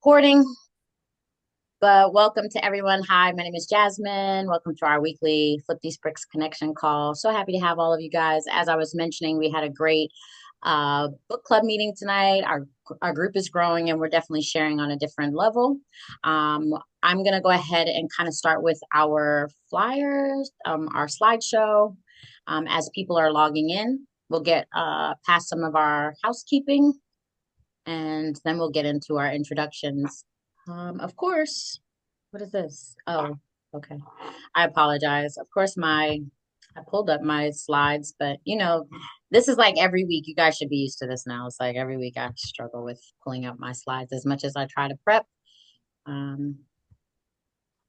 Recording, but welcome to everyone. Hi, my name is Jasmine. Welcome to our weekly Flip These Bricks connection call. So happy to have all of you guys. As I was mentioning, we had a great book club meeting tonight. Our group is growing, and we're definitely sharing on a different level. Um, I'm gonna go ahead and kind of start with our flyers, our slideshow. As people are logging in, we'll get past some of our housekeeping and then we'll get into our introductions. Of course, what is this? Oh, okay. I apologize. Of course, I pulled up my slides, but this is like every week. You guys should be used to this now. It's like every week I struggle with pulling up my slides as much as I try to prep. Um,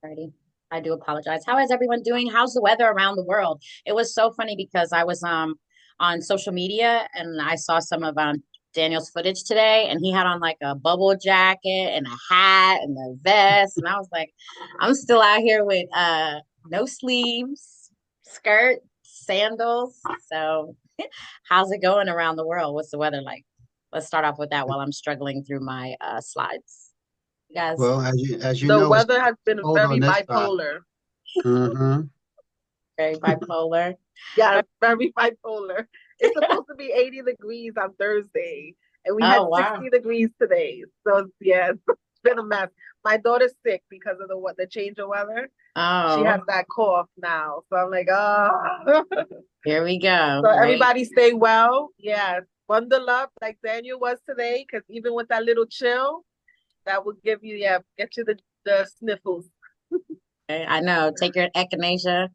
Alrighty. I do apologize. How is everyone doing? How's the weather around the world? It was so funny because I was on social media and I saw some of Daniel's footage today and he had on like a bubble jacket and a hat and a vest and I was like, I'm still out here with no sleeves, skirt, sandals. So how's it going around the world? What's the weather like? Let's start off with that while I'm struggling through my slides. You guys, Well, as you The know, it's weather has been cold on very this side. bipolar. Hmm. very bipolar. Yeah, very bipolar. It's supposed to be 80 degrees on Thursday, and we had Oh, wow. 60 degrees today. So yeah, it's been a mess. My daughter's sick because of the change of weather. She has Oh, that cough now. So I'm like, oh. here we go. So Right. everybody stay well. Yeah. Bundle up like Daniel was today, because even with that little chill, that will give you, yeah, get you the sniffles. Okay, I know. Take your echinacea.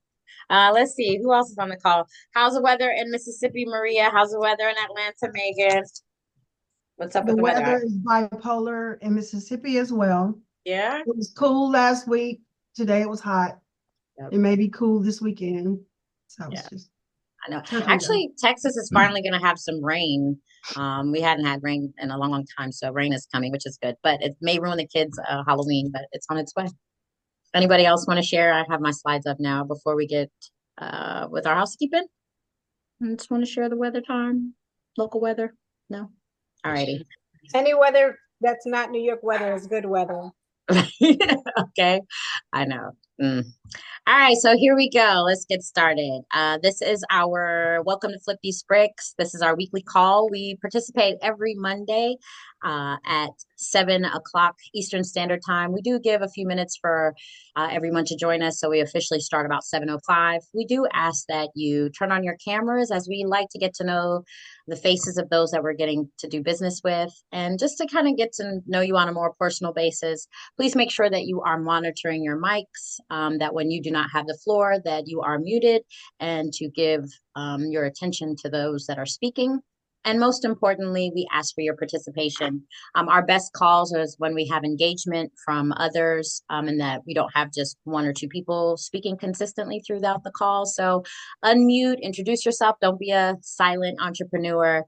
Let's see. Who else is on the call? How's the weather in Mississippi, Maria? How's the weather in Atlanta, Megan? What's up with The the weather? weather is bipolar in Mississippi as well. Yeah. It was cool last week. Today it was hot. Yep. It may be cool this weekend. So Yeah, it's just I know. touch and go. Actually, Texas is finally going to have some rain. We hadn't had rain in a long, long time, so rain is coming, which is good. But it may ruin the kids' Halloween, but it's on its way. Anybody else want to share? I have my slides up now before we get with our housekeeping. I just want to share the weather time, local weather. No? Alrighty. Any weather that's not New York weather is good weather. Okay. I know. Mm. All right, so here we go. Let's get started. This is our welcome to Flip These Bricks. This is our weekly call. We participate every Monday at 7 o'clock Eastern Standard Time. We do give a few minutes for everyone to join us, so we officially start about 7:05. We do ask that you turn on your cameras as we like to get to know the faces of those that we're getting to do business with, and just to kind of get to know you on a more personal basis. Please make sure that you are monitoring your mics, that when you do not have the floor, that you are muted, and to give your attention to those that are speaking. And most importantly, we ask for your participation. Our best calls is when we have engagement from others, and that we don't have just one or two people speaking consistently throughout the call. So unmute, introduce yourself. Don't be a silent entrepreneur,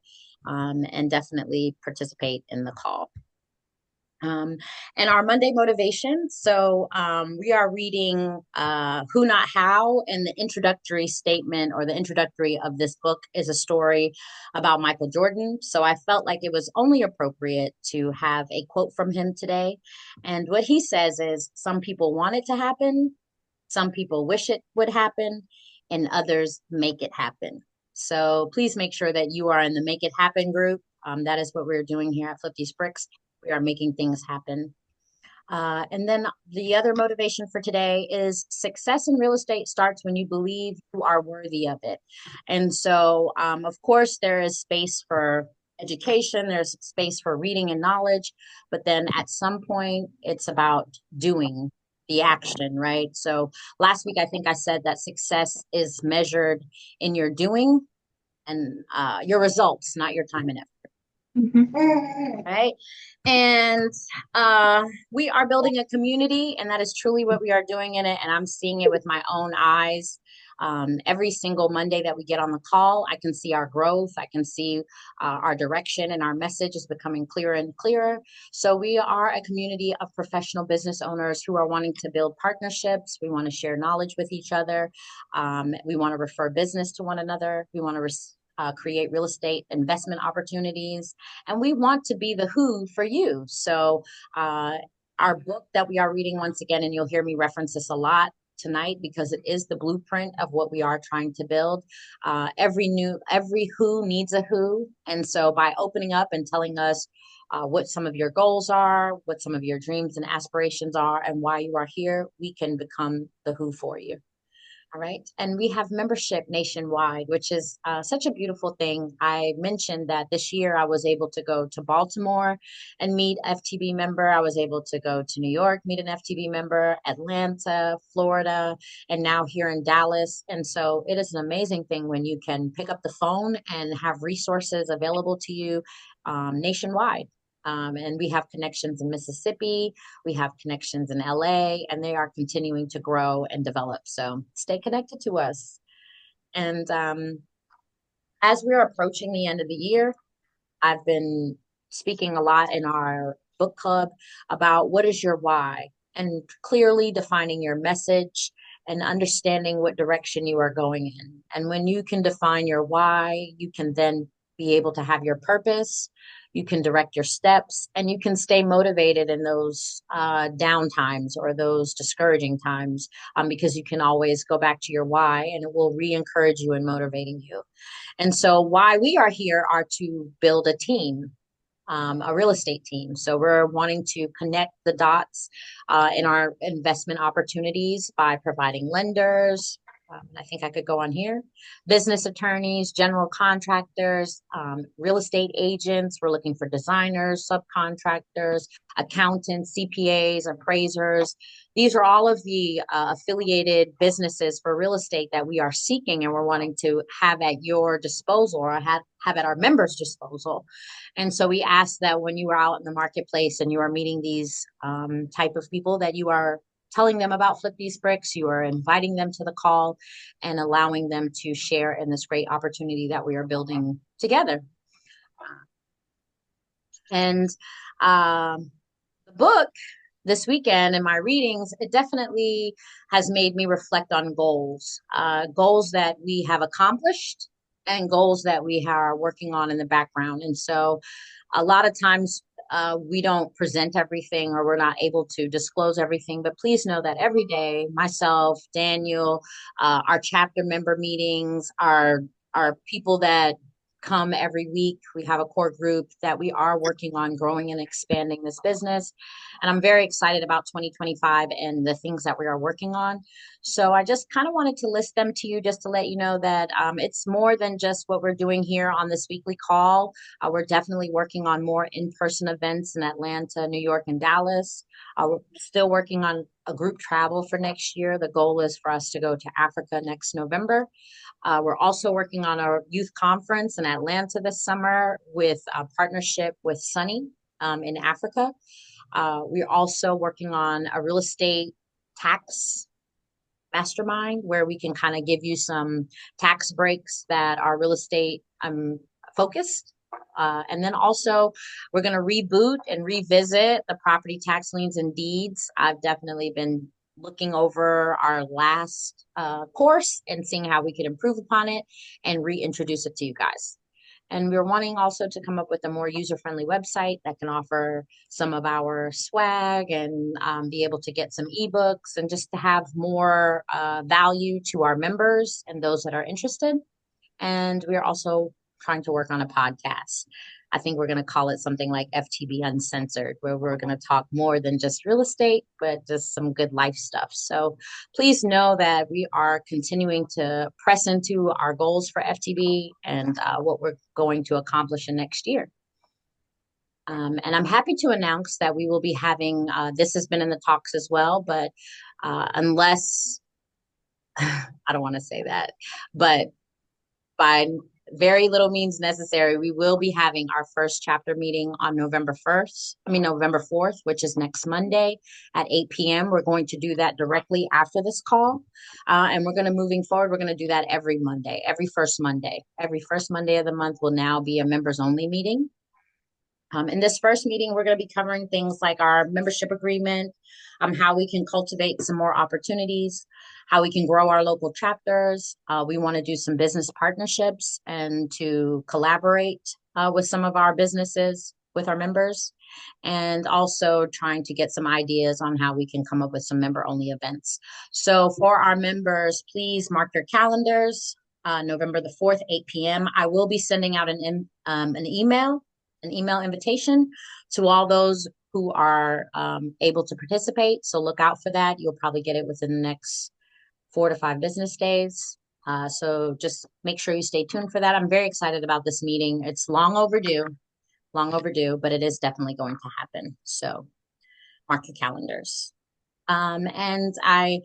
and definitely participate in the call. Um, and our Monday motivation. So we are reading Who Not How, and the introductory statement or the introductory of this book is a story about Michael Jordan. So I felt like it was only appropriate to have a quote from him today. And what he says is, some people want it to happen, some people wish it would happen, and others make it happen. So please make sure that you are in the Make It Happen group. That is what we're doing here at Flip These Bricks. We are making things happen. And then the other motivation for today is success in real estate starts when you believe you are worthy of it. And so, of course, there is space for education, there's space for reading and knowledge, but then at some point, it's about doing the action, right? So last week, I think I said that success is measured in your doing and your results, not your time and effort. Right. And we are building a community, and that is truly what we are doing in it. And I'm seeing it with my own eyes. Every single Monday that we get on the call, I can see our growth. I can see our direction, and our message is becoming clearer and clearer. So we are a community of professional business owners who are wanting to build partnerships. We want to share knowledge with each other. We want to refer business to one another. We want to create real estate investment opportunities, and we want to be the who for you. So, our book that we are reading, once again, and you'll hear me reference this a lot tonight because it is the blueprint of what we are trying to build. Every who needs a who. And so by opening up and telling us what some of your goals are, what some of your dreams and aspirations are, and why you are here, we can become the who for you. All right. And we have membership nationwide, which is such a beautiful thing. I mentioned that this year I was able to go to Baltimore and meet FTB member. I was able to go to New York, meet an FTB member, Atlanta, Florida, and now here in Dallas. And so it is an amazing thing when you can pick up the phone and have resources available to you nationwide. And we have connections in Mississippi, we have connections in LA, and they are continuing to grow and develop. So stay connected to us. And as we're approaching the end of the year, I've been speaking a lot in our book club about what is your why and clearly defining your message and understanding what direction you are going in. And when you can define your why, you can then be able to have your purpose, you can direct your steps, and you can stay motivated in those down times or those discouraging times because you can always go back to your why and it will re-encourage you and motivating you. And so why we are here are to build a team, a real estate team. So we're wanting to connect the dots in our investment opportunities by providing lenders. I think I could go on here. Business attorneys, general contractors, real estate agents. We're looking for designers, subcontractors, accountants, CPAs, appraisers. These are all of the affiliated businesses for real estate that we are seeking and we're wanting to have at your disposal or have at our members' disposal. And so we ask that when you are out in the marketplace and you are meeting these type of people that you are telling them about Flip These Bricks, you are inviting them to the call and allowing them to share in this great opportunity that we are building together. And the book this weekend in my readings, it definitely has made me reflect on goals that we have accomplished and goals that we are working on in the background. And so a lot of times we don't present everything or we're not able to disclose everything, but please know that every day, myself, Daniel, our chapter member meetings, our people that come every week. We have a core group that we are working on growing and expanding this business. And I'm very excited about 2025 and the things that we are working on. So I just kind of wanted to list them to you just to let you know that it's more than just what we're doing here on this weekly call. We're definitely working on more in-person events in Atlanta, New York, and Dallas. We're still working on a group travel for next year. The goal is for us to go to Africa next November. We're also working on our youth conference in Atlanta this summer with a partnership with Sunny in Africa. We're also working on a real estate tax mastermind where we can kind of give you some tax breaks that are real estate focused. And then also we're going to reboot and revisit the property tax liens and deeds. I've definitely been looking over our last course and seeing how we could improve upon it and reintroduce it to you guys. And we're wanting also to come up with a more user-friendly website that can offer some of our swag and be able to get some ebooks and just to have more value to our members and those that are interested. And we're also trying to work on a podcast. I think we're going to call it something like FTB Uncensored, where we're going to talk more than just real estate, but just some good life stuff. So please know that we are continuing to press into our goals for FTB and what we're going to accomplish in next year. And I'm happy to announce that we will be having, this has been in the talks as well, but unless, I don't want to say that, but by very little means necessary, we will be having our first chapter meeting on November 4th, which is next Monday at 8 p.m. We're going to do that directly after this call. And we're going to, moving forward, we're going to do that every Monday, every first Monday. Every first Monday of the month will now be a members only meeting. In this first meeting, we're going to be covering things like our membership agreement, how we can cultivate some more opportunities, how we can grow our local chapters. We want to do some business partnerships and to collaborate with some of our businesses, with our members, and also trying to get some ideas on how we can come up with some member-only events. So for our members, please mark your calendars. November the 4th, 8 p.m. I will be sending out an email invitation to all those who are able to participate. So look out for that. You'll probably get it within the next 4 to 5 business days. So just make sure you stay tuned for that. I'm very excited about this meeting. It's long overdue, but it is definitely going to happen. So mark your calendars. And I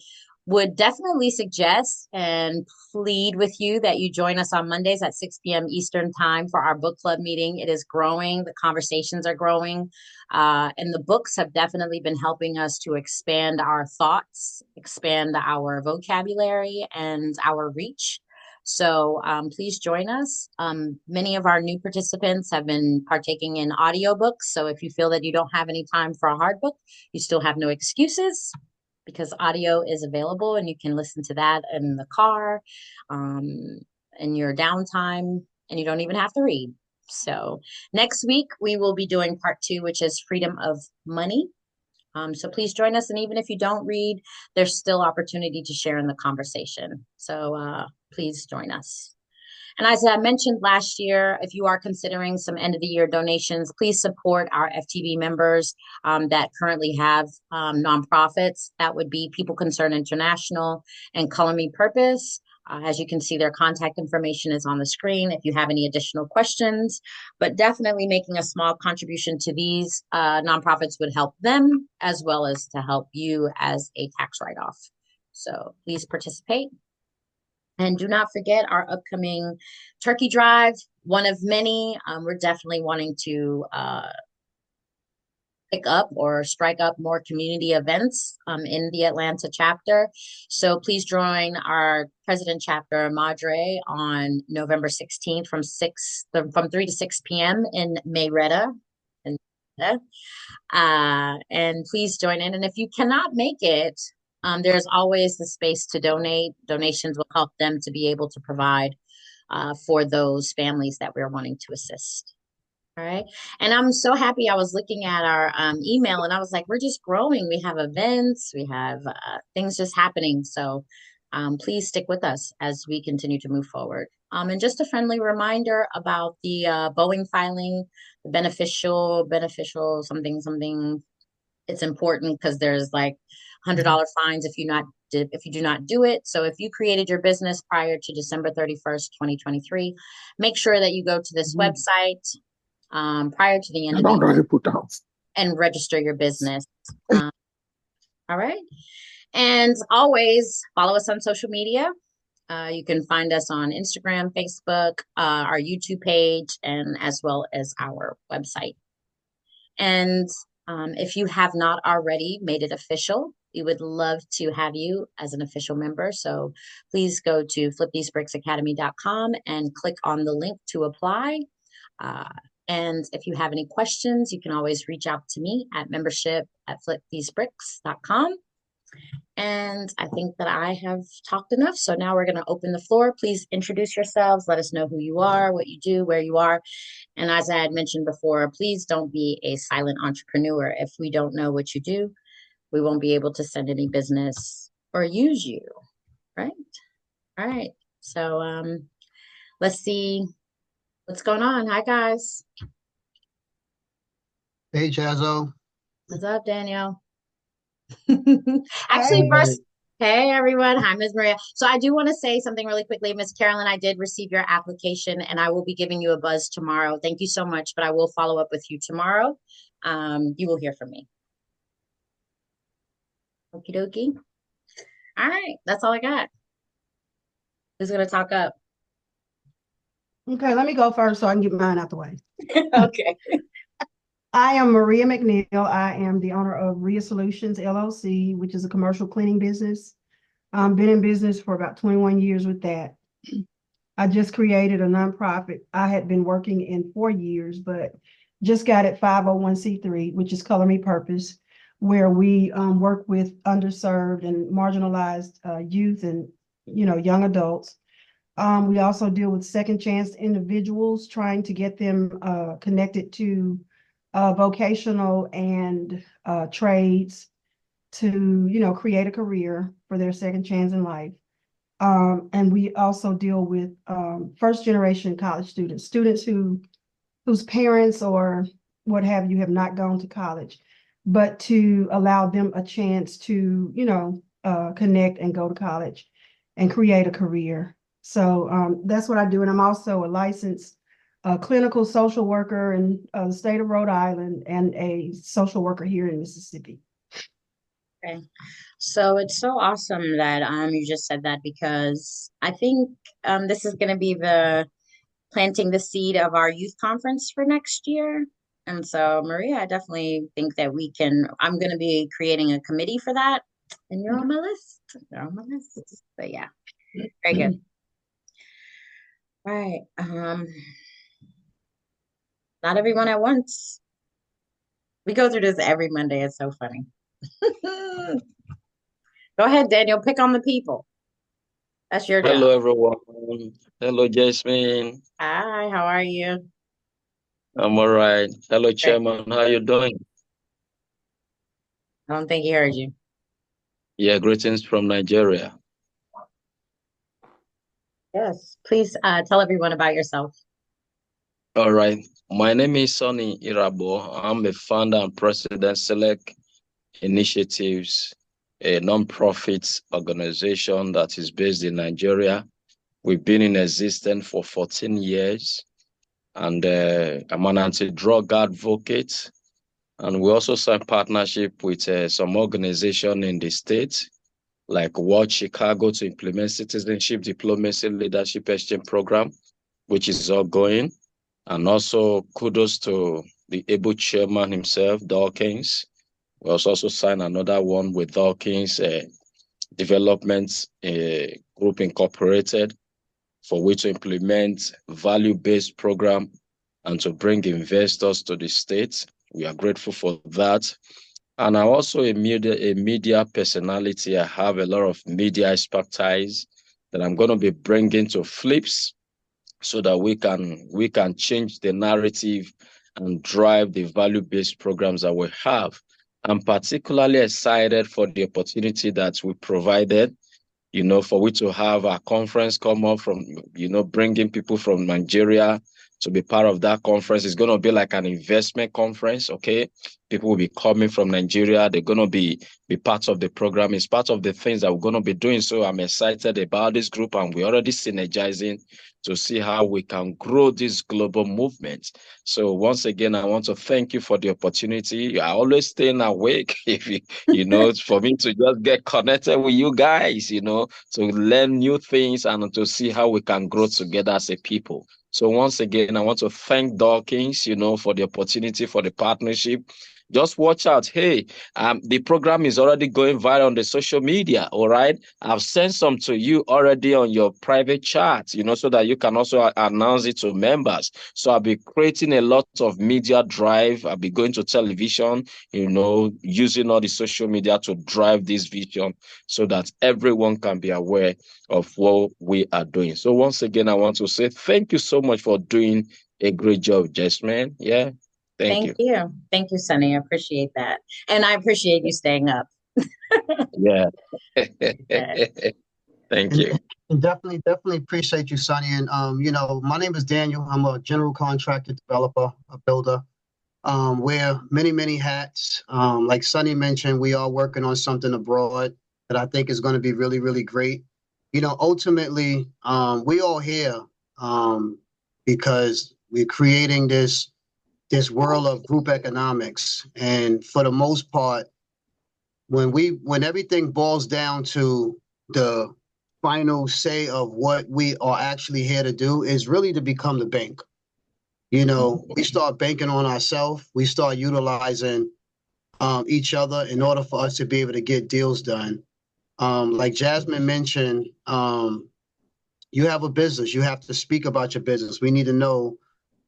would definitely suggest and plead with you that you join us on Mondays at 6 p.m. Eastern time for our book club meeting. It is growing. The conversations are growing. And the books have definitely been helping us to expand our thoughts, expand our vocabulary and our reach. So please join us. Many of our new participants have been partaking in audiobooks. So if you feel that you don't have any time for a hard book, you still have no excuses because audio is available and you can listen to that in the car, in your downtime, and you don't even have to read. So next week we will be doing part 2, which is freedom of money. So please join us. And even if you don't read, there's still opportunity to share in the conversation. So please join us. And as I mentioned last year, if you are considering some end of the year donations, please support our FTB members that currently have nonprofits. That would be People Concern International and Color Me Purpose. As you can see, their contact information is on the screen if you have any additional questions, but definitely making a small contribution to these nonprofits would help them as well as to help you as a tax write-off. So please participate. And do not forget our upcoming turkey drive, one of many. We're definitely wanting to pick up or strike up more community events in the Atlanta chapter. So please join our president chapter, Madre, on November 16th from 3 to 6 p.m. in Mayretta. And please join in. And if you cannot make it, there's always the space to donate. Donations will help them to be able to provide for those families that we're wanting to assist. All right. And I'm so happy. I was looking at our email and I was like, we're just growing. We have events, we have things just happening. So please stick with us as we continue to move forward. And just a friendly reminder about the Boeing filing, the beneficial, something. It's important because there's like $100 fines if you do not do it. So if you created your business prior to December 31st, 2023, make sure that you go to this website prior to the end of the year and register your business. All right. And always follow us on social media. You can find us on Instagram, Facebook, our YouTube page, and as well as our website. And if you have not already made it official, we would love to have you as an official member. So please go to flipthesebricksacademy.com and click on the link to apply. And if you have any questions, you can always reach out to me at membership@flipthesebricks.com. And I think that I have talked enough. So now we're going to open the floor. Please introduce yourselves. Let us know who you are, what you do, where you are. And as I had mentioned before, please don't be a silent entrepreneur. If we don't know what you do, we won't be able to send any business or use you. Right? All right. So let's see what's going on. Hi, guys. Hey, Jazzo. What's up, Danielle? Actually, first, hey everyone. Hi, Ms. Maria. So I do want to say something really quickly. Ms. Carolyn, I did receive your application and I will be giving you a buzz tomorrow. Thank you so much, but I will follow up with you tomorrow. You will hear from me. Okie dokie. All right, that's all I got. Who's gonna talk up? Okay, let me go first so I can get mine out the way. Okay. I am Maria McNeil. I am the owner of Ria Solutions LLC, which is a commercial cleaning business. I've been in business for about 21 years with that. I just created a nonprofit. I had been working in 4 years, but just got at 501(c)(3), which is Color Me Purpose, where we work with underserved and marginalized youth and young adults. We also deal with second chance individuals, trying to get them connected to vocational and trades to create a career for their second chance in life. And we also deal with first generation college students whose parents or what have you have not gone to college, but to allow them a chance to, connect and go to college and create a career. So that's what I do. And I'm also a licensed clinical social worker in the state of Rhode Island and a social worker here in Mississippi. Okay. So it's so awesome that you just said that, because I think this is going to be the planting the seed of our youth conference for next year. And so, Maria, I definitely think that I'm going to be creating a committee for that. And you're on my list. You're on my list. But yeah, very good. All right. Not everyone at once. We go through this every Monday. It's so funny. Go ahead, Daniel. Pick on the people. That's your Hello, job. everyone. Hello, Jasmine. Hi, how are you? I'm all right. Hello, Great. Chairman. How you doing? I don't think he heard you. Yeah, greetings from Nigeria. Yes. Please tell everyone about yourself. All right. My name is Sonny Irabo. I'm a founder and president Select Initiatives, a non-profit organization that is based in Nigeria. We've been in existence for 14 years, and I'm an anti-drug advocate. And we also signed partnership with some organization in the state, like World Chicago, to implement citizenship diplomacy leadership exchange program, which is ongoing. And also kudos to the able chairman himself, Dawkins. We also signed another one with Dawkins Development Group Incorporated, for which to implement value-based program and to bring investors to the state. We are grateful for that. And I'm also a media personality. I have a lot of media expertise that I'm going to be bringing to Flips, so that we can change the narrative and drive the value-based programs that we have. I'm particularly excited for the opportunity that we provided, for we to have a conference come up from, bringing people from Nigeria to be part of that conference. It's going to be like an investment conference, okay? People will be coming from Nigeria. They're going to be part of the program. It's part of the things that we're going to be doing. So I'm excited about this group, and we're already synergizing to see how we can grow this global movement. So once again, I want to thank you for the opportunity. I always staying awake, if for me to just get connected with you guys, to learn new things and to see how we can grow together as a people. So once again, I want to thank Dawkins, for the opportunity, for the partnership. Just watch out. Hey, the program is already going viral on the social media. All right. I've sent some to you already on your private chat, so that you can also announce it to members. So I'll be creating a lot of media drive. I'll be going to television, using all the social media to drive this vision so that everyone can be aware of what we are doing. So once again, I want to say thank you so much for doing a great job, Jasmine. Yeah. Thank you. Thank you, Sonny. I appreciate that. And I appreciate you staying up. Yeah. Yeah. Thank you. And definitely appreciate you, Sonny. And my name is Daniel. I'm a general contractor, developer, a builder. Wear many hats. Like Sonny mentioned, we are working on something abroad that I think is going to be really, really great. Ultimately, we all here because we're creating this world of group economics. And for the most part, when everything boils down to the final say of what we are actually here to do, is really to become the bank. We start banking on ourselves. We start utilizing each other in order for us to be able to get deals done. Like Jasmine mentioned, you have a business. You have to speak about your business. We need to know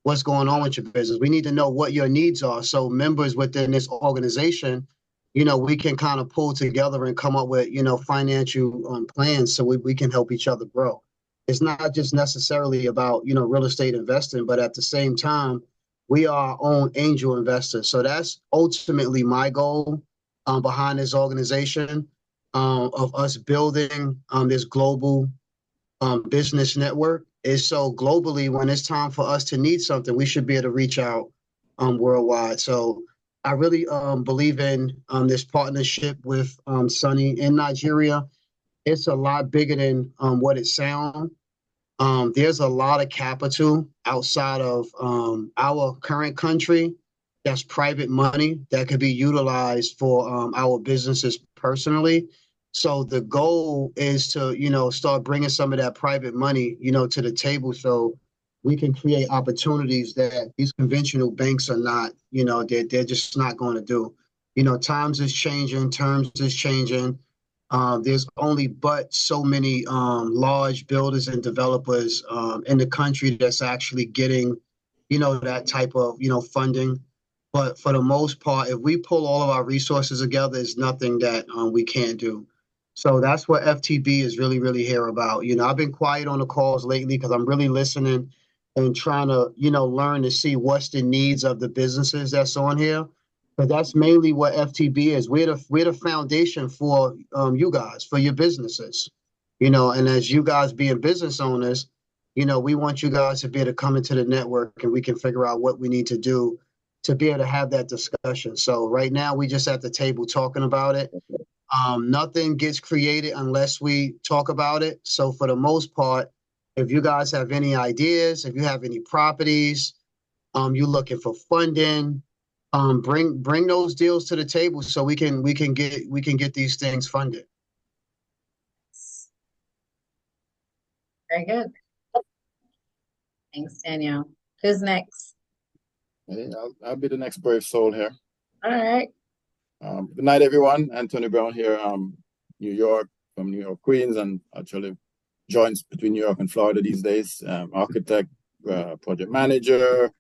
what's going on with your business. We need to know what your needs are. So members within this organization, we can kind of pull together and come up with, financial plans so we can help each other grow. It's not just necessarily about, real estate investing, but at the same time, we are our own angel investors. So that's ultimately my goal behind this organization of us building this global business network is so globally when it's time for us to need something, we should be able to reach out worldwide. So I really believe in this partnership with Sunny in Nigeria. It's a lot bigger than what it sounds. There's a lot of capital outside of our current country that's private money that could be utilized for our businesses personally. So the goal is to, start bringing some of that private money, to the table so we can create opportunities that these conventional banks are not, they're just not going to do. Times is changing, terms is changing. There's only but so many large builders and developers in the country that's actually getting, that type of, funding. But for the most part, if we pull all of our resources together, there's nothing that we can't do. So that's what FTB is really, really here about. I've been quiet on the calls lately because I'm really listening and trying to, learn to see what's the needs of the businesses that's on here. But that's mainly what FTB is. We're the foundation for you guys, for your businesses. And as you guys being business owners, we want you guys to be able to come into the network and we can figure out what we need to do to be able to have that discussion. So right now we just at the table talking about it. Nothing gets created unless we talk about it. So for the most part, if you guys have any ideas, if you have any properties, you're looking for funding, bring those deals to the table so we can get these things funded. Very good. Thanks, Daniel. Who's next? Hey, I'll be the next brave soul here. All right. Good night, everyone. Anthony Brown here, New York, from New York, Queens, and actually joins between New York and Florida these days. Architect, project manager,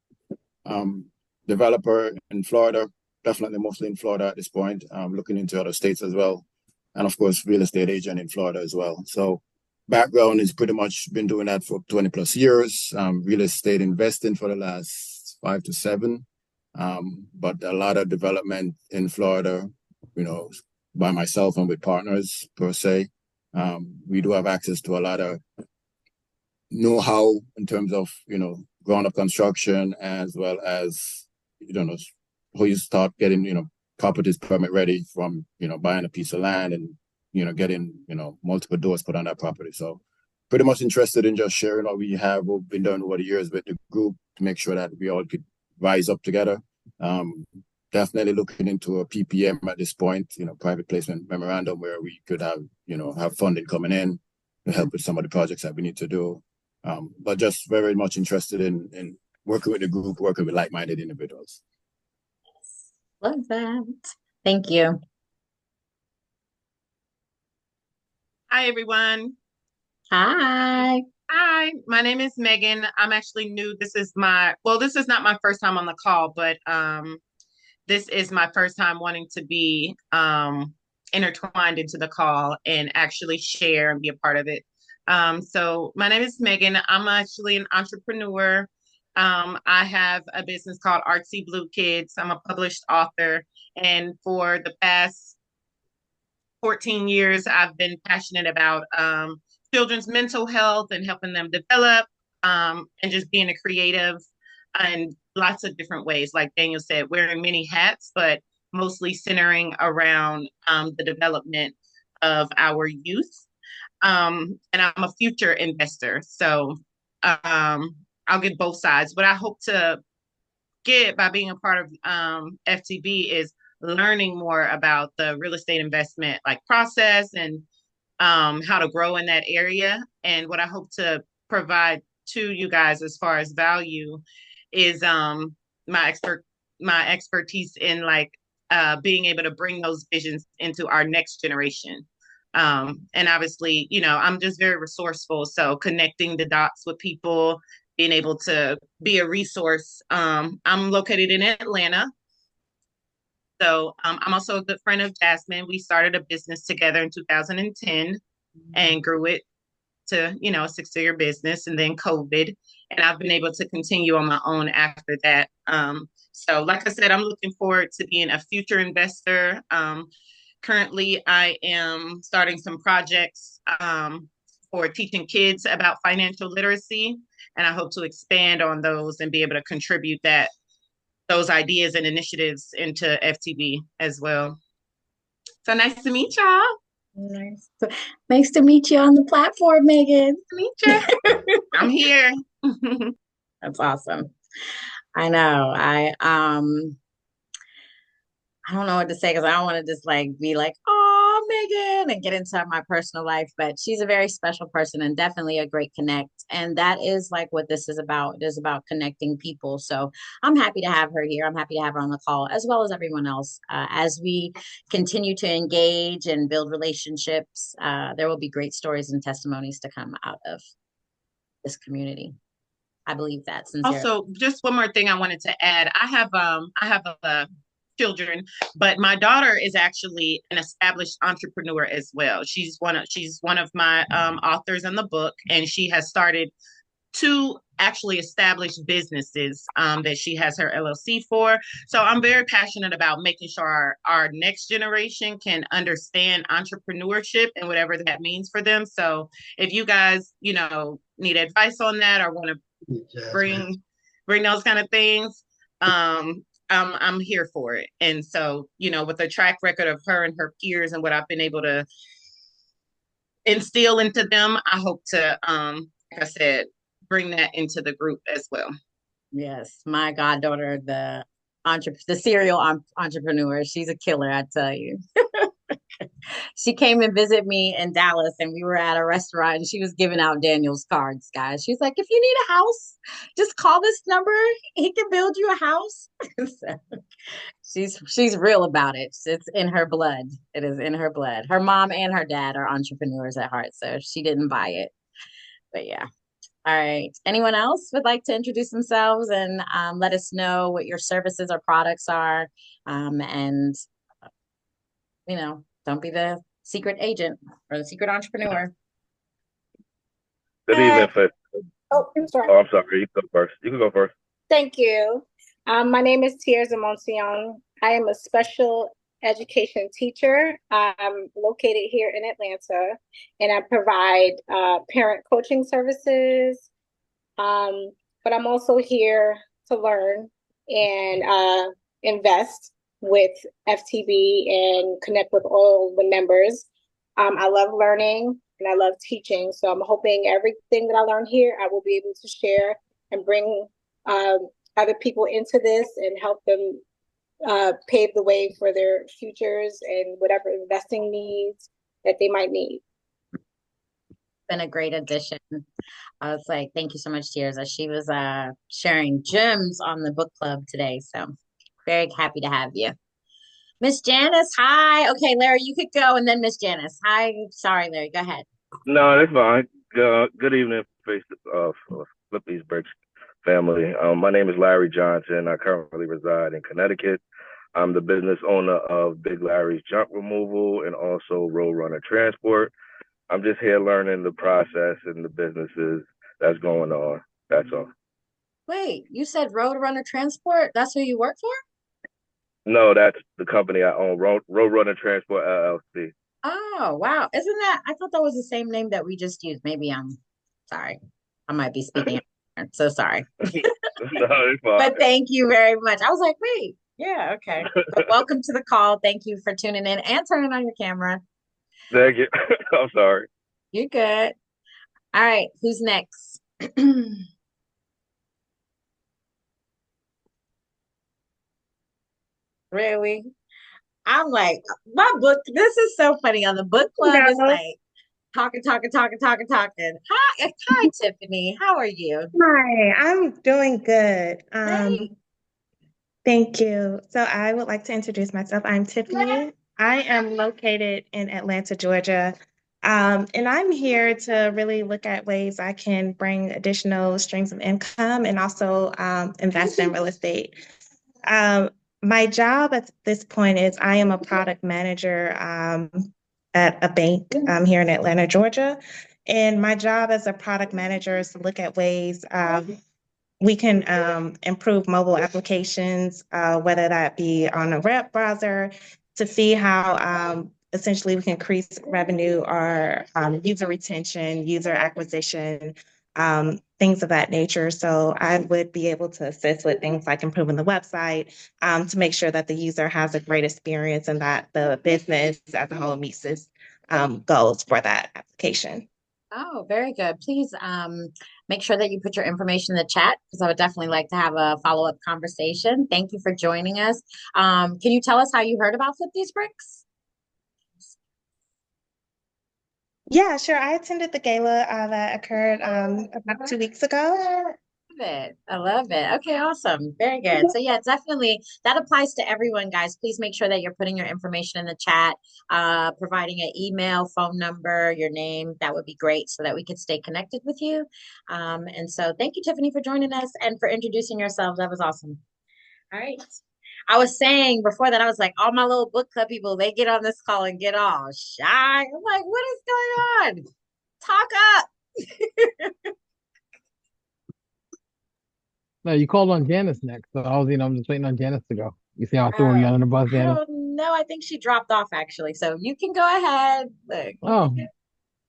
developer in Florida, definitely mostly in Florida at this point, looking into other states as well. And of course, real estate agent in Florida as well. So background is pretty much been doing that for 20 plus years, real estate investing for the last 5 to 7. But a lot of development in Florida, by myself and with partners per se. We do have access to a lot of know-how in terms of, ground-up construction, as well as, how you start getting, properties permit ready from, buying a piece of land and, getting, multiple doors put on that property. So pretty much interested in just sharing what we've been doing over the years with the group to make sure that we all could rise up together. Definitely looking into a PPM at this point, private placement memorandum where we could have funding coming in to help with some of the projects that we need to do. But just very much interested in working with the group, working with like-minded individuals. Love that. Thank you. Hi, everyone. Hi. Hi, my name is Megan. I'm actually new. This is not my first time on the call, but this is my first time wanting to be intertwined into the call and actually share and be a part of it. So my name is Megan. I'm actually an entrepreneur. I have a business called Artsy Blue Kids. I'm a published author, and for the past 14 years, I've been passionate about children's mental health and helping them develop and just being a creative in lots of different ways. Like Daniel said, wearing many hats, but mostly centering around the development of our youth. And I'm a future investor. So I'll get both sides. What I hope to get by being a part of FTB is learning more about the real estate investment process and how to grow in that area. And what I hope to provide to you guys as far as value is my expertise in being able to bring those visions into our next generation. And obviously, I'm just very resourceful. So connecting the dots with people being able to be a resource. I'm located in Atlanta. So I'm also a good friend of Jasmine. We started a business together in 2010 and grew it to, a six-figure business, and then COVID. And I've been able to continue on my own after that. So like I said, I'm looking forward to being a future investor. Currently, I am starting some projects for teaching kids about financial literacy, and I hope to expand on those and be able to contribute those ideas and initiatives into FTB as well. So nice to meet y'all. Nice. Nice to meet you on the platform, Megan. Meet you. I'm here. That's awesome. I know. I don't know what to say because I don't want to just like be like, oh, Megan, and get into my personal life. But she's a very special person and definitely a great connect. And that is like what this is about. It is about connecting people. So I'm happy to have her here. I'm happy to have her on the call, as well as everyone else. As we continue to engage and build relationships, there will be great stories and testimonies to come out of this community. I believe that sincerely. Also, just one more thing I wanted to add. I have children, but my daughter is actually an established entrepreneur as well. She's one of my authors in the book, and she has started two actually established businesses that she has her LLC for. So I'm very passionate about making sure our next generation can understand entrepreneurship and whatever that means for them. So if you guys, need advice on that or want to bring those kind of things, I'm here for it. And so, with the track record of her and her peers and what I've been able to instill into them, I hope to, like I said, bring that into the group as well. Yes, my goddaughter, the serial entrepreneur, she's a killer, I tell you. She came and visited me in Dallas, and we were at a restaurant, and she was giving out Daniel's cards, guys. She's like, if you need a house, just call this number. He can build you a house. So she's real about it. It's in her blood. It is in her blood. Her mom and her dad are entrepreneurs at heart, so she didn't buy it. But yeah. All right. Anyone else would like to introduce themselves and let us know what your services or products are? And, don't be the secret agent or the secret entrepreneur. Good evening, Faith. Oh, I'm sorry. Oh, I'm sorry. You can go first. You can go first. Thank you. My name is Tiers Amoncion. I am a special education teacher. I'm located here in Atlanta, and I provide parent coaching services. But I'm also here to learn and invest with FTB and connect with all the members. I love learning and I love teaching. So I'm hoping everything that I learn here, I will be able to share and bring other people into this and help them pave the way for their futures and whatever investing needs that they might need. Been a great addition. I was like, thank you so much, Tears. She was sharing gems on the book club today. So very happy to have you. Miss Janice, hi. Okay, Larry, you could go, and then Miss Janice. Hi. Sorry, Larry, go ahead. No, that's fine. Good evening, Flip These Bricks family. My name is Larry Johnson. I currently reside in Connecticut. I'm the business owner of Big Larry's Junk Removal and also Roadrunner Transport. I'm just here learning the process and the businesses that's going on. That's all. Wait, you said Roadrunner Transport? That's who you work for? No, that's the company I own, Roadrunner Transport LLC. Oh, wow. I thought that was the same name that we just used. Maybe I'm sorry. I might be speaking. So sorry. No, it's fine. But thank you very much. I was like, wait, yeah, okay. But welcome to the call. Thank you for tuning in and turning on your camera. Thank you. I'm sorry. You're good. All right, who's next? Really? I'm like, my book, this is so funny. On the book club, it's like talking. Hi, Tiffany. How are you? Hi, I'm doing good. Hey. Thank you. So I would like to introduce myself. I'm Tiffany. I am located in Atlanta, Georgia. And I'm here to really look at ways I can bring additional streams of income and also invest in real estate. Um, my job at this point is I am a product manager at a bank here in Atlanta, Georgia. And my job as a product manager is to look at ways we can improve mobile applications, whether that be on a web browser, to see how essentially we can increase revenue or user retention, user acquisition, things of that nature. So I would be able to assist with things like improving the website to make sure that the user has a great experience and that the business as a whole meets its goals for that application. Oh, very good. Please make sure that you put your information in the chat because I would definitely like to have a follow-up conversation. Thank you for joining us. Can you tell us how you heard about Flip These Bricks? Yeah, sure. I attended the gala that occurred about 2 weeks ago. It. I love it. Okay, awesome. Very good. So yeah, definitely that applies to everyone, guys. Please make sure that you're putting your information in the chat, providing an email, phone number, your name. That would be great so that we could stay connected with you. And so thank you, Tiffany, for joining us and for introducing yourselves. That was awesome. All right. I was saying before that, I was like, all my little book club people, they get on this call and get all shy. I'm like, what is going on? Talk up. No, you called on Janice next, so I'm just waiting on Janice to go. You see how I threw you under the bus, I Janice? don't know. I think she dropped off actually. So you can go ahead. Look. Oh,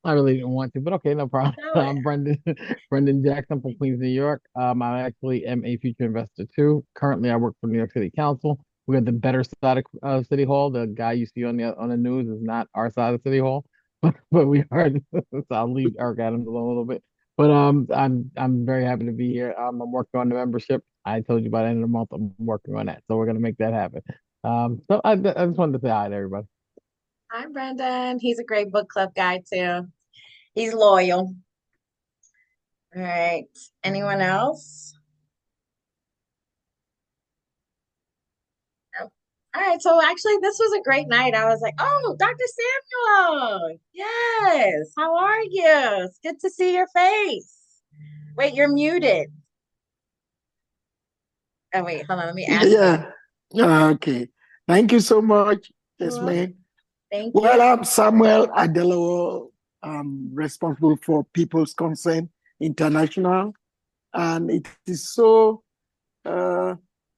I really didn't want to, but okay, no problem. No. I'm Brendan, Brendan Jackson from Queens, New York. I actually am a future investor too. Currently, I work for New York City Council. We're the better side of City Hall. The guy you see on the news is not our side of City Hall, but we are. So I'll leave Eric Adams alone a little bit. But I'm very happy to be here. I'm working on the membership. I told you by the end of the month I'm working on that, so we're gonna make that happen. So I just wanted to say hi to everybody. Hi, Brendan. He's a great book club guy too. He's loyal. All right. Anyone else? No. All right. So actually, this was a great night. I was like, oh, Dr. Samuel. Yes. How are you? It's good to see your face. Wait, you're muted. Oh, wait, hold on. Let me ask you. Yeah. Okay. Thank you so much. Yes, You're ma'am. Thank Well, you. I'm Samuel Adelowo. I'm responsible for People's Concern International. And it is so,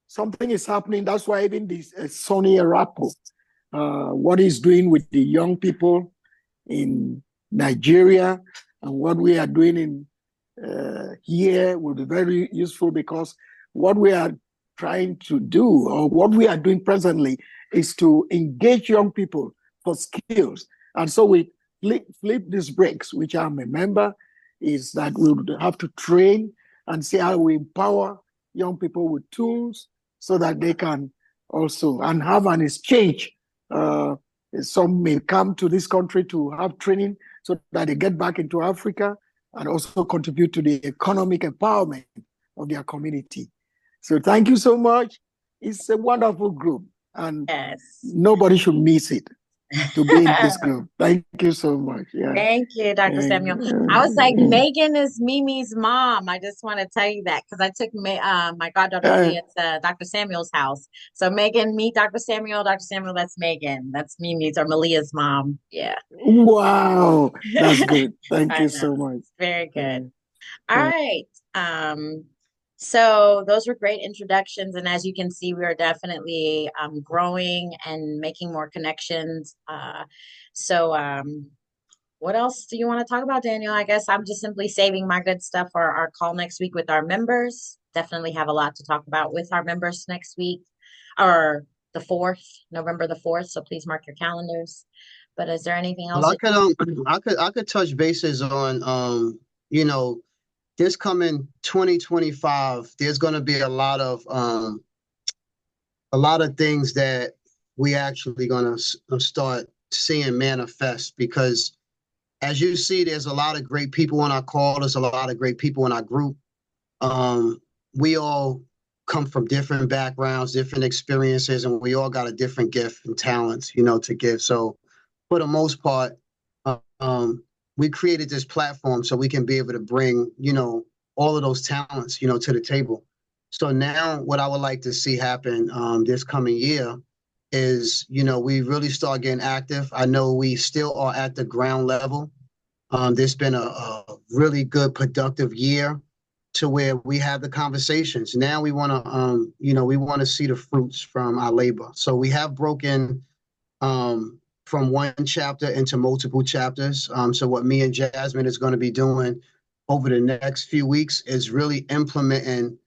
something is happening. That's why even this Sonny Arapo, what he's doing with the young people in Nigeria and what we are doing in here will be very useful because what we are trying to do or what we are doing presently is to engage young people for skills. And so we flip these breaks, which I'm a member, is that we would have to train and see how we empower young people with tools so that they can also and have an exchange. Some may come to this country to have training so that they get back into Africa and also contribute to the economic empowerment of their community. So thank you so much. It's a wonderful group and nobody should miss it to be in this group. Thank you so much. Yeah. Thank you, Dr. Samuel. I was like, Megan is Mimi's mom. I just want to tell you that because I took my goddaughter Leah to Dr. Samuel's house. So Megan, meet Dr. Samuel. Dr. Samuel, that's Megan. That's Mimi's or Malia's mom. Yeah. Wow. That's good. Thank you so much. Very good. All right. So those were great introductions. And as you can see, we are definitely growing and making more connections. So what else do you want to talk about, Daniel? I guess I'm just simply saving my good stuff for our call next week with our members. Definitely have a lot to talk about with our members next week or the 4th, November the 4th. So please mark your calendars. But is there anything else? Well, I could touch bases on this coming 2025, there's going to be a lot of things that we actually going to start seeing manifest because as you see, there's a lot of great people on our call. There's a lot of great people in our group. We all come from different backgrounds, different experiences, and we all got a different gift and talents, to give. So for the most part, we created this platform so we can be able to bring, all of those talents, to the table. So now what I would like to see happen this coming year is, we really start getting active. I know we still are at the ground level. There's been a really good productive year to where we have the conversations. Now we want to, we want to see the fruits from our labor. So we have broken from one chapter into multiple chapters. So what me and Jasmine is going to be doing over the next few weeks is really implementing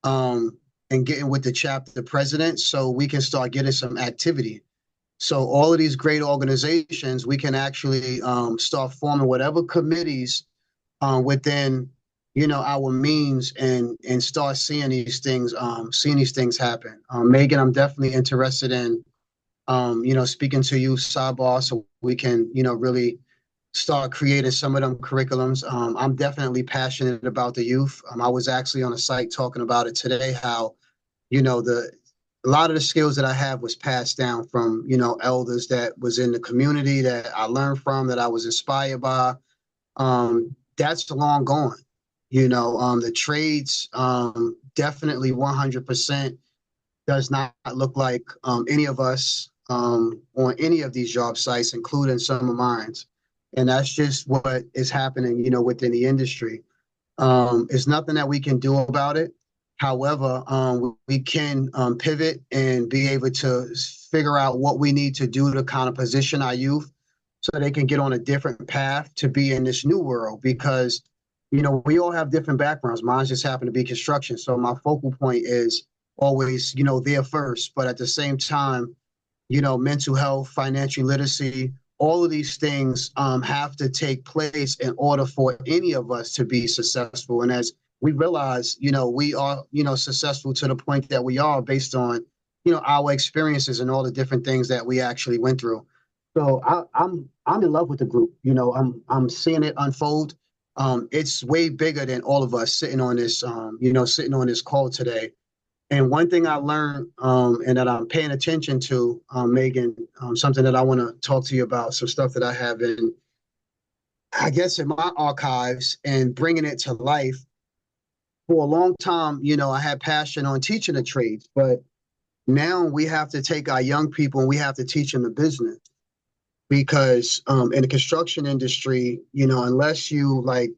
and getting with the chapter president so we can start getting some activity. So all of these great organizations, we can actually start forming whatever committees within, our means and start seeing these things happen. Megan, I'm definitely interested in, speaking to you, Sabah, so we can, really start creating some of them curriculums. I'm definitely passionate about the youth. I was actually on a site talking about it today, how, a lot of the skills that I have was passed down from, elders that was in the community that I learned from, that I was inspired by. That's long gone. The trades definitely 100% does not look like any of us on any of these job sites, including some of mine. And that's just what is happening, within the industry. It's nothing that we can do about it. However, we can pivot and be able to figure out what we need to do to kind of position our youth so they can get on a different path to be in this new world. Because, we all have different backgrounds. Mine just happened to be construction. So my focal point is always, there first. But at the same time, mental health, financial literacy, all of these things have to take place in order for any of us to be successful. And as we realize, we are, successful to the point that we are based on, our experiences and all the different things that we actually went through. So I'm in love with the group. I'm seeing it unfold. It's way bigger than all of us sitting on this, sitting on this call today. And one thing I learned and that I'm paying attention to, Megan, something that I want to talk to you about, some stuff that I have in, I guess, in my archives and bringing it to life. For a long time, I had passion on teaching the trades, but now we have to take our young people and we have to teach them the business. Because in the construction industry, unless you like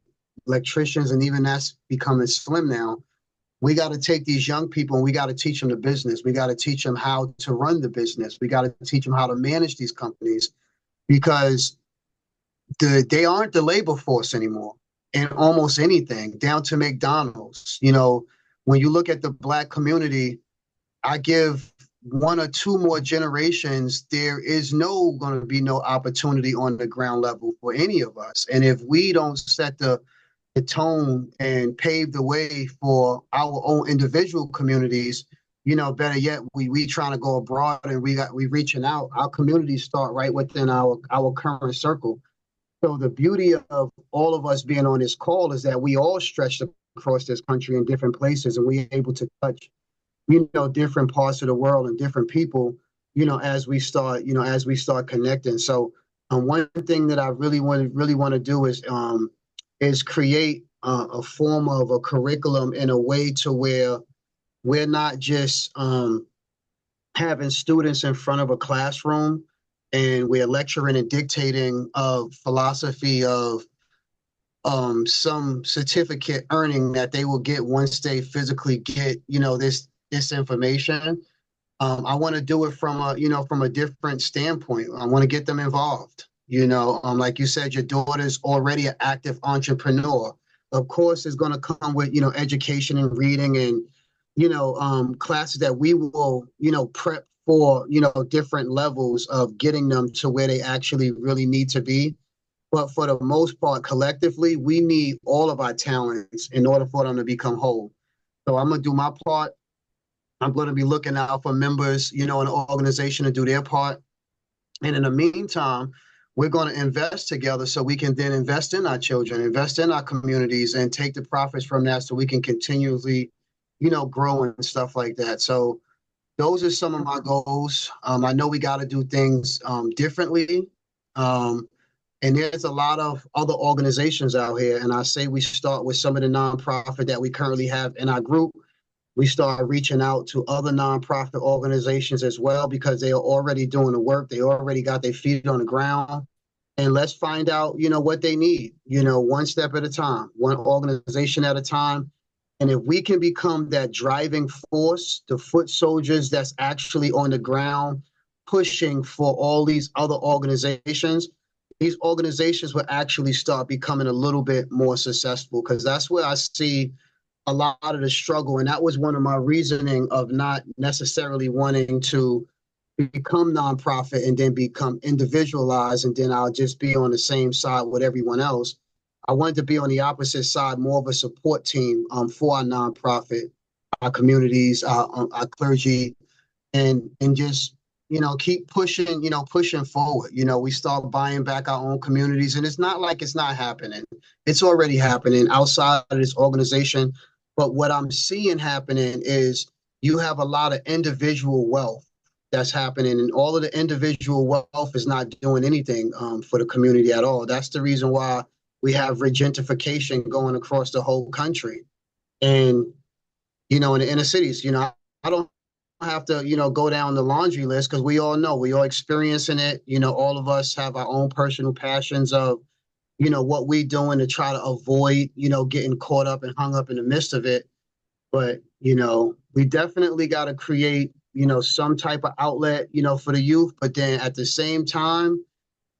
electricians, and even that's becoming slim now, we got to take these young people and we got to teach them the business. We got to teach them how to run the business. We got to teach them how to manage these companies because they aren't the labor force anymore in almost anything, down to McDonald's. When you look at the Black community, I give one or two more generations, there is going to be no opportunity on the ground level for any of us. And if we don't set the tone and pave the way for our own individual communities, better yet, we trying to go abroad and we reaching out. Our communities start right within our current circle. So the beauty of all of us being on this call is that we all stretched across this country in different places, and we're able to touch, different parts of the world and different people, as we start connecting. So one thing that I really want to do is create a form of a curriculum in a way to where we're not just having students in front of a classroom and we're lecturing and dictating of philosophy of some certificate earning that they will get once they physically get, this information. I want to do it from a different standpoint. I want to get them involved. Like you said, your daughter's already an active entrepreneur. Of course, it's going to come with, education and reading and, classes that we will, prep for, different levels of getting them to where they actually really need to be. But for the most part, collectively, we need all of our talents in order for them to become whole. So I'm going to do my part. I'm going to be looking out for members, in the organization to do their part. And in the meantime, we're going to invest together so we can then invest in our children, invest in our communities, and take the profits from that so we can continuously, grow and stuff like that. So those are some of my goals. I know we got to do things differently. And there's a lot of other organizations out here. And I say we start with some of the nonprofit that we currently have in our group. We start reaching out to other nonprofit organizations as well because they are already doing the work. They already got their feet on the ground. And let's find out, what they need, one step at a time, one organization at a time. And if we can become that driving force, the foot soldiers that's actually on the ground pushing for all these other organizations, these organizations will actually start becoming a little bit more successful because that's where I see a lot of the struggle. And that was one of my reasoning of not necessarily wanting to become nonprofit and then become individualized and then I'll just be on the same side with everyone else. I wanted to be on the opposite side, more of a support team for our nonprofit, our communities, our clergy, and just keep pushing, pushing forward. We start buying back our own communities, and it's not like it's not happening. It's already happening outside of this organization. But what I'm seeing happening is you have a lot of individual wealth that's happening, and all of the individual wealth is not doing anything for the community at all. That's the reason why we have regentification going across the whole country. And, in the inner cities, I don't have to, go down the laundry list because we all know, we all experiencing it. All of us have our own personal passions of, what we doing to try to avoid, getting caught up and hung up in the midst of it. But, we definitely got to create, some type of outlet, for the youth. But then at the same time,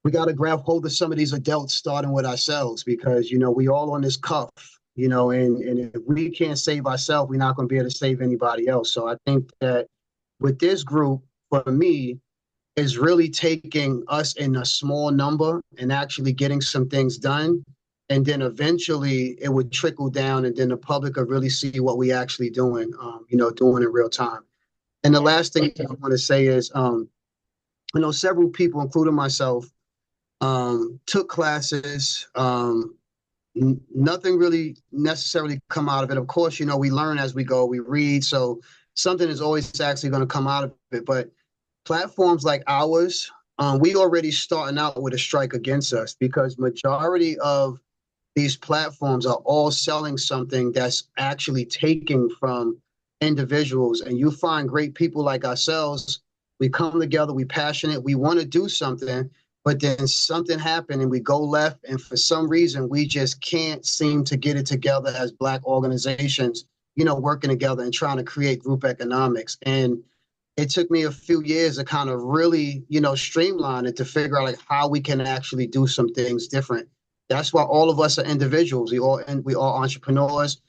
we got to grab hold of some of these adults, starting with ourselves, because, we all on this cuff, and if we can't save ourselves, we're not going to be able to save anybody else. So I think that with this group, for me, is really taking us in a small number and actually getting some things done. And then eventually it would trickle down and then the public will really see what we actually doing, doing in real time. And the last thing I want to say is, several people, including myself, took classes. Nothing really necessarily come out of it. Of course, we learn as we go, we read. So something is always actually going to come out of it. But platforms like ours, we already starting out with a strike against us because majority of these platforms are all selling something that's actually taking from individuals. And you find great people like ourselves, we come together, we passionate, we want to do something, but then something happened and we go left. And for some reason, we just can't seem to get it together as Black organizations, working together and trying to create group economics. And it took me a few years to kind of really, streamline it to figure out like how we can actually do some things different. That's why all of us are individuals. We all entrepreneurs,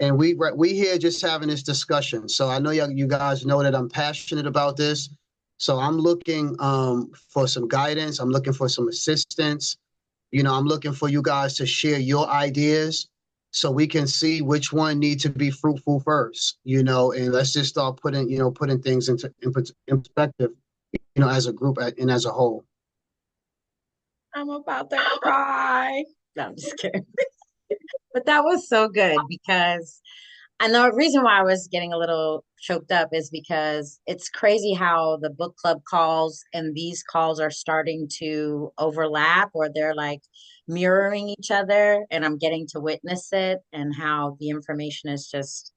and we here just having this discussion. So I know you guys know that I'm passionate about this. So I'm looking for some guidance. I'm looking for some assistance. I'm looking for you guys to share your ideas so we can see which one needs to be fruitful first, and let's just start putting things in perspective, as a group and as a whole. I'm about to cry. No, I'm just kidding. But that was so good because and the reason why I was getting a little choked up is because it's crazy how the book club calls and these calls are starting to overlap or they're like mirroring each other. And I'm getting to witness it and how the information is just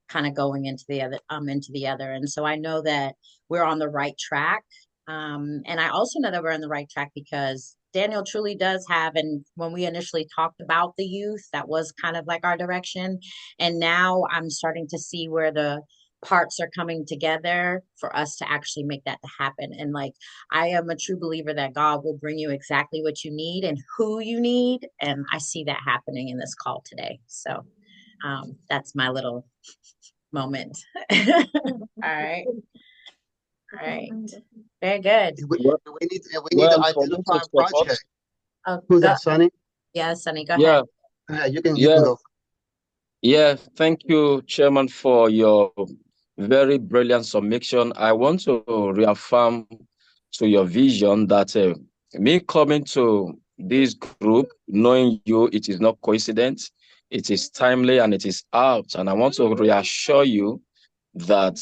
kind of going into the other. And so I know that we're on the right track. And I also know that we're on the right track because Daniel truly does have, and when we initially talked about the youth, that was kind of like our direction. And now I'm starting to see where the parts are coming together for us to actually make that to happen. And like, I am a true believer that God will bring you exactly what you need and who you need. And I see that happening in this call today. So that's my little moment. All right. All right. Very good. We need to Well, for me identify to a support, project. Oh, Who's go. that, Sonny? Yeah, Sunny, go yeah, ahead. You can yeah, go. yeah. Thank you, Chairman, for your very brilliant submission. I want to reaffirm to your vision that me coming to this group, knowing you, it is not coincidence. It is timely and it is out. And I want to reassure you that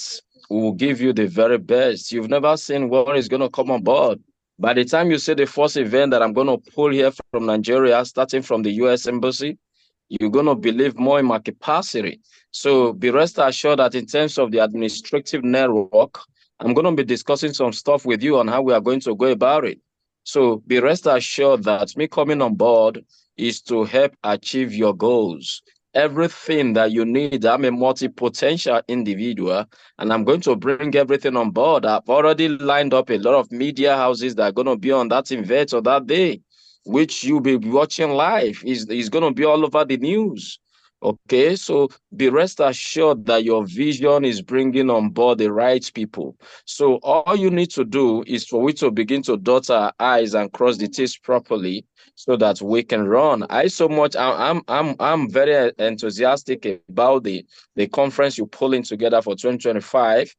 we will give you the very best. You've never seen what is going to come on board. By the time you see the first event that I'm going to pull here from Nigeria, starting from the US Embassy, you're going to believe more in my capacity. So be rest assured that in terms of the administrative network, I'm going to be discussing some stuff with you on how we are going to go about it. So be rest assured that me coming on board is to help achieve your goals. Everything that you need, I'm a multi-potential individual, and I'm going to bring everything on board. I've already lined up a lot of media houses that are going to be on that event or that day, which you'll be watching live. Is going to be all over the news. Okay, so be rest assured that your vision is bringing on board the right people. So all you need to do is for we to begin to dot our I's and cross the T's properly, so that we can run. I'm very enthusiastic about the conference you're pulling together for 2025.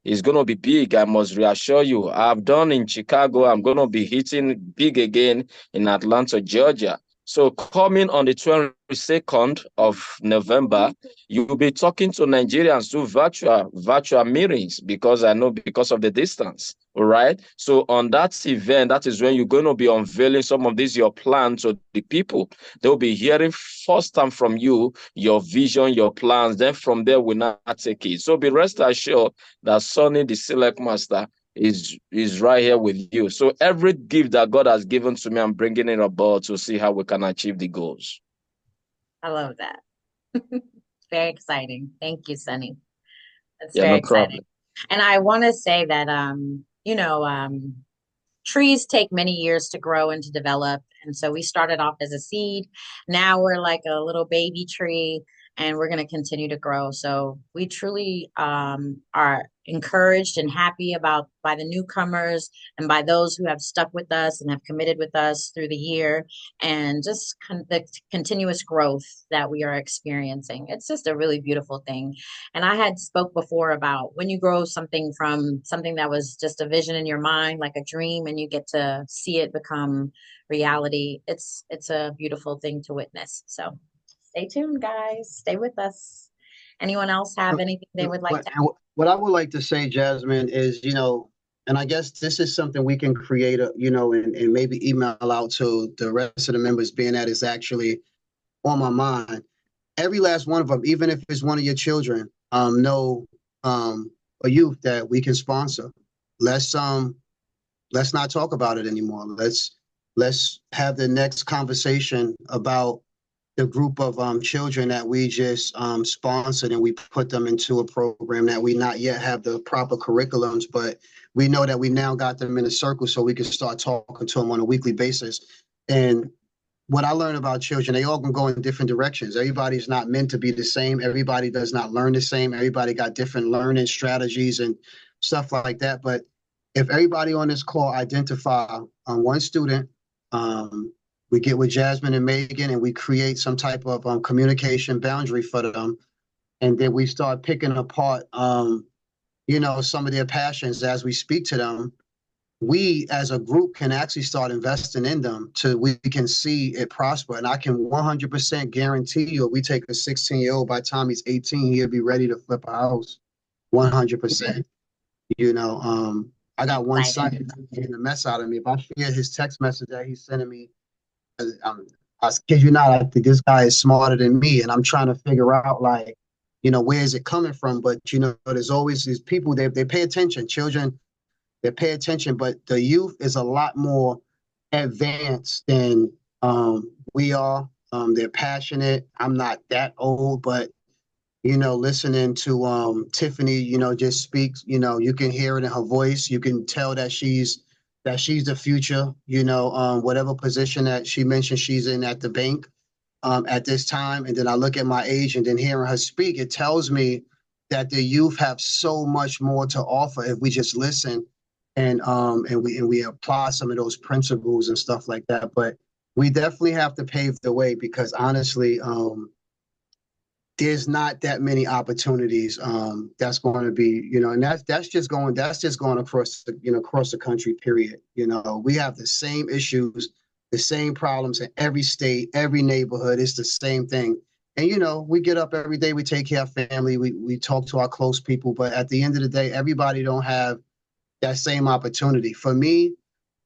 It's going to be big. I must reassure you. I've done in Chicago. I'm going to be hitting big again in Atlanta, Georgia. So coming on the 22nd of November, you'll be talking to Nigerians through virtual meetings, because I know because of the distance. All right. So on that event, that is when you're going to be unveiling some of these your plans to the people. They'll be hearing first time from you your vision, your plans. Then from there, we'll not take it. So be rest assured that Sonny, the Select Master, is right here with you. So every gift that God has given to me, I'm bringing it aboard to see how we can achieve the goals. I love that. Very exciting. Thank you, Sunny. That's Yeah, very no exciting. problem. And I want to say that trees take many years to grow and to develop. And so we started off as a seed. Now we're like a little baby tree and we're going to continue to grow. So we truly are encouraged and happy about by the newcomers and by those who have stuck with us and have committed with us through the year, and just the continuous growth that we are experiencing. It's just a really beautiful thing. And I had spoke before about when you grow something from something that was just a vision in your mind, like a dream, and you get to see it become reality. It's a beautiful thing to witness. So stay tuned, guys. Stay with us. Anyone else have anything they would like But to what I would like to say, Jasmine, is, and I guess this is something we can create, and maybe email out to the rest of the members, being that is actually on my mind. Every last one of them, even if it's one of your children, know a youth that we can sponsor. Let's not talk about it anymore. Let's have the next conversation about the group of children that we just sponsored, and we put them into a program that we not yet have the proper curriculums, but we know that we now got them in a circle so we can start talking to them on a weekly basis. And what I learned about children, they all can go in different directions. Everybody's not meant to be the same. Everybody does not learn the same. Everybody got different learning strategies and stuff like that. But if everybody on this call identify one student, we get with Jasmine and Megan and we create some type of communication boundary for them. And then we start picking apart, some of their passions as we speak to them. We as a group can actually start investing in them so we can see it prosper. And I can 100% guarantee you, if we take a 16-year-old, by the time he's 18, he'll be ready to flip a house. 100%. I got one son getting the mess out of me. If I share his text message that he's sending me, I kid you not, I think this guy is smarter than me. And I'm trying to figure out, like, where is it coming from? But, there's always these people, they pay attention. Children, they pay attention, but the youth is a lot more advanced than we are. They're passionate. I'm not that old, but listening to Tiffany, just speaks. You can hear it in her voice. You can tell that she's the future. Whatever position that she mentioned she's in at the bank at this time, and then I look at my age, and then hearing her speak, it tells me that the youth have so much more to offer if we just listen and we apply some of those principles and stuff like that. But we definitely have to pave the way, because honestly, there's not that many opportunities that's going to be, and that's just going across the country, period. We have the same issues, the same problems in every state, every neighborhood. It's the same thing. And we get up every day, we take care of family, we talk to our close people, but at the end of the day, everybody don't have that same opportunity. For me,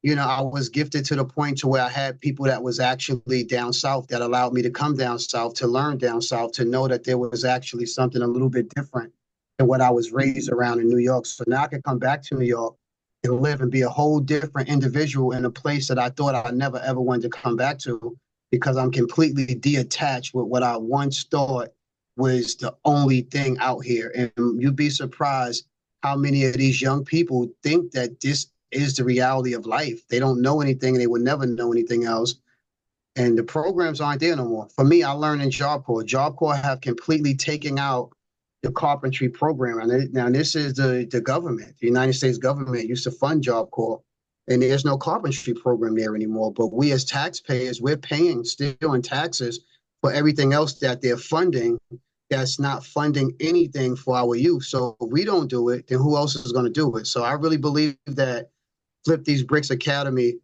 I was gifted to the point to where I had people that was actually down south that allowed me to come down south, to learn down south, to know that there was actually something a little bit different than what I was raised around in New York. So now I can come back to New York and live and be a whole different individual in a place that I thought I never ever wanted to come back to, because I'm completely detached with what I once thought was the only thing out here. And you'd be surprised how many of these young people think that this is the reality of life. They don't know anything and they will never know anything else. And the programs aren't there no more. For me, I learned in Job Corps. Job Corps have completely taken out the carpentry program. And now this is the government. The United States government used to fund Job Corps, and there's no carpentry program there anymore. But we as taxpayers, we're paying still in taxes for everything else that they're funding, that's not funding anything for our youth. So if we don't do it, then who else is going to do it? So I really believe that Flip These Bricks Academy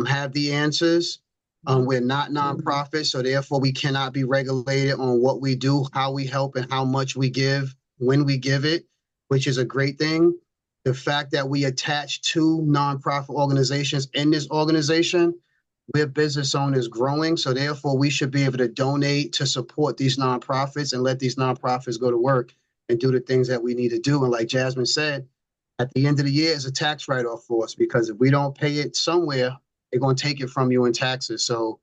have the answers. We're not nonprofit, so therefore we cannot be regulated on what we do, how we help, and how much we give when we give it, which is a great thing. The fact that we attach two nonprofit organizations in this organization, we're business owners growing, so therefore we should be able to donate to support these nonprofits and let these nonprofits go to work and do the things that we need to do. And like Jasmine said, at the end of the year, it's a tax write-off for us, because if we don't pay it somewhere, they're going to take it from you in taxes. So,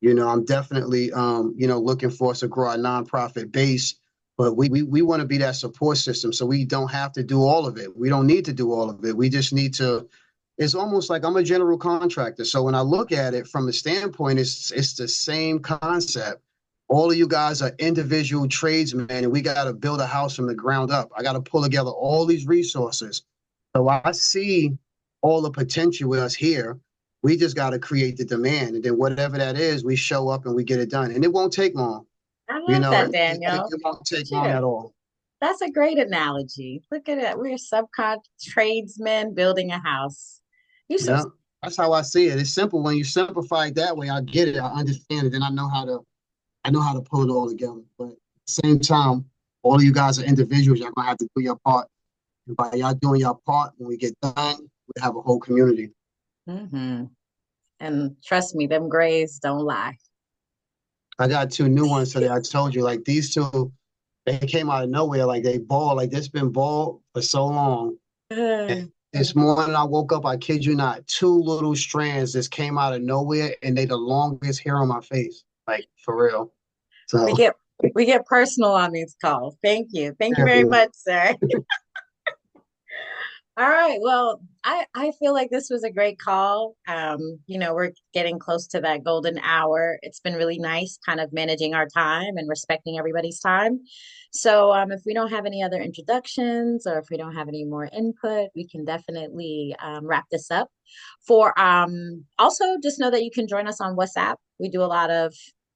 I'm definitely, looking for us to grow our nonprofit base, but we want to be that support system. So we don't have to do all of it. We don't need to do all of it. We just need to, it's almost like I'm a general contractor. So when I look at it from the standpoint, it's the same concept. All of you guys are individual tradesmen, and we got to build a house from the ground up. I got to pull together all these resources. So I see all the potential with us here. We just got to create the demand, and then whatever that is, we show up and we get it done. And it won't take long. I love that, Daniel. It won't take long at all. That's a great analogy. Look at it. We're subcon tradesmen building a house. Yeah, that's how I see it. It's simple. When you simplify it that way, I get it. I understand it. Then I know how to pull it all together. But at the same time, all of you guys are individuals. Y'all gonna have to do your part. And by y'all doing your part, when we get done, we have a whole community. Mm-hmm. And trust me, them grays don't lie. I got two new ones today. I told you, like these two, they came out of nowhere. Like they bald. Like this been bald for so long. And this morning I woke up, I kid you not, two little strands just came out of nowhere, and they the longest hair on my face. Like for real. So we get personal on these calls. Thank you. Thank you very much, sir. All right. Well, I feel like this was a great call. We're getting close to that golden hour. It's been really nice kind of managing our time and respecting everybody's time. So if we don't have any other introductions, or if we don't have any more input, we can definitely wrap this up. Also, just know that you can join us on WhatsApp. We do a lot of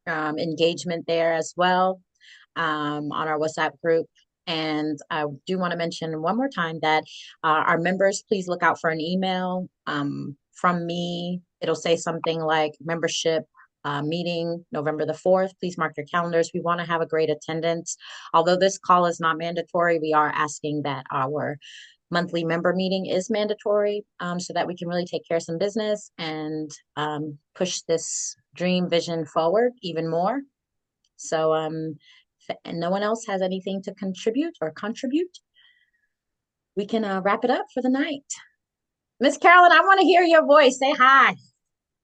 engagement there as well, on our WhatsApp group. And I do want to mention one more time that our members, please look out for an email from me. It'll say something like membership meeting November the 4th. Please mark your calendars. We want to have a great attendance. Although this call is not mandatory, we are asking that our monthly member meeting is mandatory, so that we can really take care of some business and push this dream vision forward even more. So and no one else has anything to contribute, we can wrap it up for the night. Miss Carolyn, I want to hear your voice. Say hi.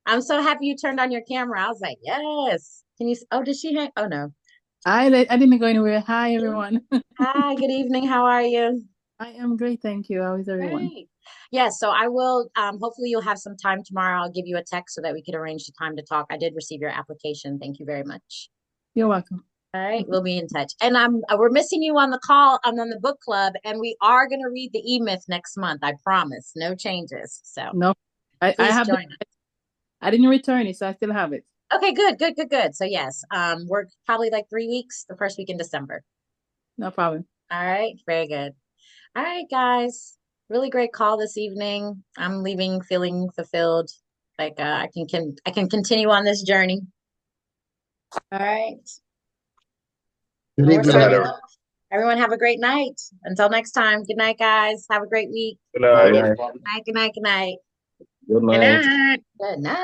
I'm so happy you turned on your camera. I was like, yes. Can you? Oh, did she hang? Oh, no. I didn't go anywhere. Hi, everyone. Hi, good evening. How are you? I am great. Thank you. How is everyone? Great. Yes, so I will, hopefully you'll have some time tomorrow. I'll give you a text so that we could arrange the time to talk. I did receive your application. Thank you very much. You're welcome. All right, we'll be in touch. And we're missing you on the call. I'm on the book club, and we are going to read the E-Myth next month. I promise. No changes. So no, I have join us. I didn't return it, so I still have it. Okay, good. So yes, we're probably like 3 weeks, the first week in December. No problem. All right, very good. All right, guys, really great call this evening. I'm leaving feeling fulfilled. Like I can continue on this journey. All right. Good evening. Everyone have a great night. Until next time. Good night, guys. Have a great week. Good night. Good night. Good Good night. night. Good night.